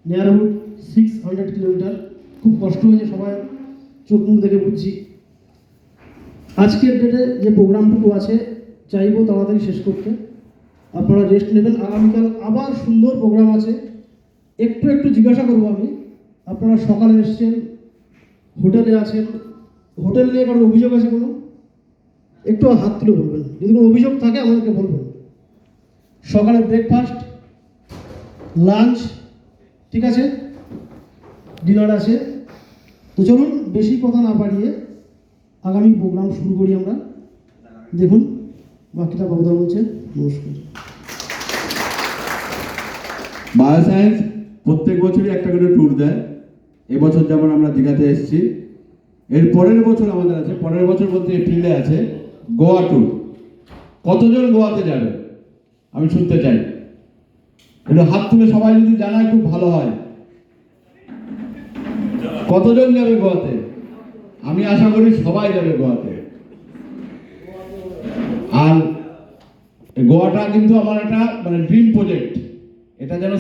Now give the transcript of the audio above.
নিয়ারহুড 600 kilometre. খুব কষ্ট হয়েছে, সবাই চোখ মুখ দেখে বুঝছি। আজকের ডেটে যে প্রোগ্রামটুকু আছে চাইবো তাড়াতাড়ি শেষ করতে, আপনারা রেস্ট নেবেন। আগামীকাল আবার সুন্দর প্রোগ্রাম আছে। একটু জিজ্ঞাসা করবো আমি, আপনারা সকালে এসছেন, হোটেলে আছেন, হোটেল নিয়ে কারোর অভিযোগ আছে কোনো? একটু হাত তুলে বলবেন, যদি কোনো অভিযোগ থাকে আমাদেরকে বলবেন। সকালে ব্রেকফাস্ট, লাঞ্চ ঠিক আছে, ডিনার আছে। তো চলুন বেশি কথা না বাড়িয়ে আগামী প্রোগ্রাম শুরু করি আমরা। দেখুন বাকিটা বাবুদা বলছেন। নমস্কার। বায়োসায়েন্স প্রত্যেক বছরই একটা করে ট্যুর দেয়। এবছর যেমন আমরা দীঘাতে এসেছি, এর পরের বছর আমাদের আছে, পরের বছর বলতে এপ্রিলে আছে গোয়া ট্যুর। কতজন গোয়াতে যাবে আমি শুনতে চাই, একটু হাত তুলে সবাই যদি জানায় খুব ভালো হয়। কতজন যাবে গোয়াতে? আমি আশা করি সবাই যাবে গোয়াতে। আর গোয়াটা কিন্তু আমার একটা ড্রিম প্রজেক্ট, এটা যেন